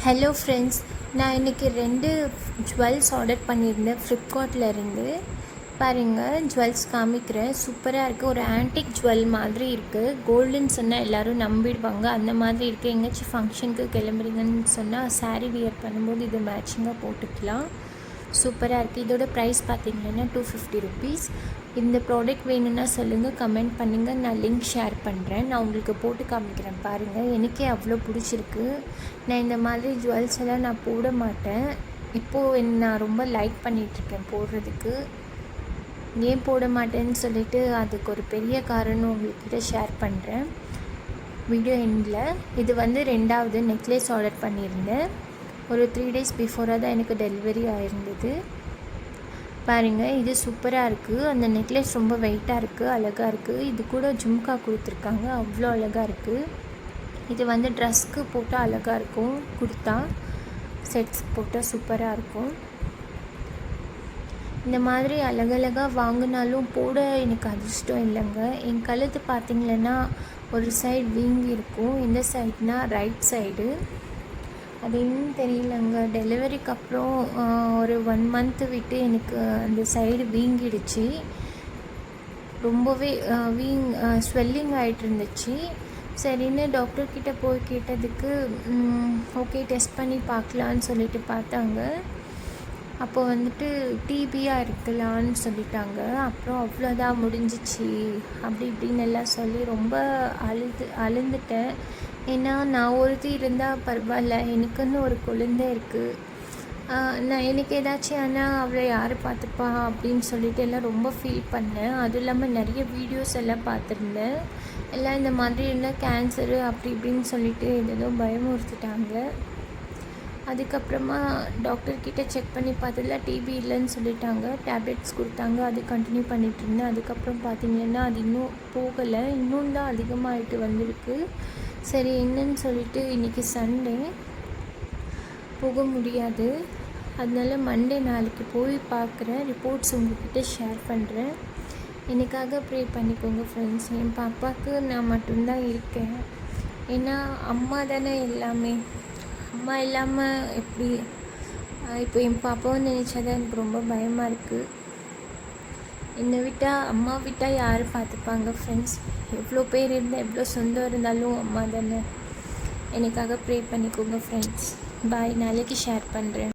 Hello friends, நான் இன்றைக்கி 2 jewels order பண்ணியிருந்தேன் ஃப்ளிப்கார்ட்டில் இருந்து. பாருங்கள், ஜுவல்ஸ் காமிக்கிறேன். சூப்பராக இருக்குது. ஒரு ஆன்டிக் ஜுவல் மாதிரி இருக்குது. கோல்டுன்னு சொன்னால் எல்லோரும் நம்பிடுவாங்க. அந்த மாதிரி இருக்குது. எங்கேயாச்சும் ஃபங்க்ஷனுக்கு கிளம்புறீங்கன்னு சொன்னால் சாரீ வியர் பண்ணும்போது இது மேட்சிங்காக போட்டுக்கலாம். சூப்பராக இருக்குது. இதோட ப்ரைஸ் பார்த்திங்கன்னா 250 ருபீஸ். இந்த ப்ராடக்ட் வேணும்னா சொல்லுங்கள், கமெண்ட் பண்ணுங்கள். நான் லிங்க் ஷேர் பண்ணுறேன். நான் உங்களுக்கு போட்டு காமிக்கிறேன். பாருங்கள், எனக்கே அவ்வளோ பிடிச்சிருக்கு. நான் இந்த மாதிரி ஜுவல்ஸ் எல்லாம் நான் போட மாட்டேன். இப்போது நான் ரொம்ப லைக் பண்ணிகிட்ருக்கேன் போடுறதுக்கு. ஏன் போட மாட்டேன்னு சொல்லிவிட்டு அதுக்கு ஒரு பெரிய காரணம் உங்கள்கிட்ட ஷேர் பண்ணுறேன் வீடியோ எண்டில். இது 2வது நெக்லஸ் ஆர்டர் பண்ணியிருந்தேன். ஒரு 3 டேஸ் பிஃபோராக தான் எனக்கு டெலிவரி ஆகிருந்தது. பாருங்கள், இது சூப்பராக இருக்குது. அந்த நெக்லஸ் ரொம்ப வெயிட்டாக இருக்குது, அழகாக இருக்குது. இது கூட ஜும்கா கொடுத்துருக்காங்க, அவ்வளோ அழகாக இருக்குது. இது ட்ரெஸ்க்கு போட்டால் அழகாக இருக்கும். குர்த்தா செட்ஸ் போட்டால் சூப்பராக இருக்கும். இந்த மாதிரி அழகழகாக வாங்கினாலும் போட எனக்கு அதிர்ஷ்டம் இல்லைங்க. என் கழுத்து பார்த்திங்கன்னா ஒரு சைடு வீங்கி இருக்கும். இந்த சைடுனா ரைட் சைடு. அது இன்னும் தெரியலங்க. டெலிவரிக்கு அப்புறம் ஒரு 1 மந்த்து விட்டு எனக்கு அந்த சைடு வீங்கிடுச்சு. ரொம்பவே ஸ்வெல்லிங் ஆகிட்டு இருந்துச்சு. சரின்னு டாக்டர்கிட்ட போய் கேட்டதுக்கு ஓகே டெஸ்ட் பண்ணி பார்க்கலான்னு சொல்லிட்டு பார்த்தாங்க. அப்போ டிபியாக இருக்கலான்னு சொல்லிட்டாங்க. அப்புறம் அவ்வளோதான் முடிஞ்சிச்சு அப்படி இப்படின்னு எல்லாம் சொல்லி ரொம்ப அழுந்துட்டேன். ஏன்னா நான் ஒருத்தி இருந்தால் பரவாயில்ல, எனக்குன்னு ஒரு குழந்தை இருக்குது. நான் எனக்கு ஏதாச்சும் ஆனால் அவளை யார் பார்த்துப்பா அப்படின்னு சொல்லிட்டு எல்லாம் ரொம்ப ஃபீல் பண்ணேன். அதுவும் இல்லாமல் நிறைய வீடியோஸ் எல்லாம் பார்த்துருந்தேன். எல்லாம் இந்த மாதிரி இருந்தால் கேன்சரு அப்படி இப்படின்னு சொல்லிட்டு ஏதோ பயமுறுத்திட்டாங்க. அதுக்கப்புறமா டாக்டர்கிட்ட செக் பண்ணி பார்த்ததில் டிபி இல்லைன்னு சொல்லிட்டாங்க. டேப்லெட்ஸ் கொடுத்தாங்க, அது கண்டினியூ பண்ணிகிட்டு இருந்தேன். அதுக்கப்புறம் பார்த்திங்கன்னா அது இன்னும் போகலை, இன்னும் தான் அதிகமாகிட்டு வந்திருக்கு. சரி என்னன்னு சொல்லிட்டு இன்றைக்கி சண்டே போக முடியாது. அதனால மண்டே நாளைக்கு போய் பார்க்குறேன். ரிப்போர்ட்ஸ் உங்கள்கிட்ட ஷேர் பண்ணுறேன். எனக்காக ப்ரே பண்ணிக்கோங்க ஃப்ரெண்ட்ஸ். என் பாப்பாவுக்கு நான் மட்டும்தான் இருக்கேன். ஏன்னா அம்மா தானே எல்லாமே. அம்மா இல்லாமல் எப்படி? இப்போ என் பாப்பாவை நினச்சாதான் எனக்கு ரொம்ப பயமாக இருக்குது. என்னை விட்டால் அம்மா விட்டால் யார் பார்த்துப்பாங்க ஃப்ரெண்ட்ஸ்? எவ்வளோ பேர் இருந்தால் எவ்வளோ சொந்தம் இருந்தாலும் அம்மா தானே. எனக்காக ப்ரே பண்ணிக்கோங்க ஃப்ரெண்ட்ஸ். பாய். நாளைக்கு ஷேர் பண்ணுறேன்.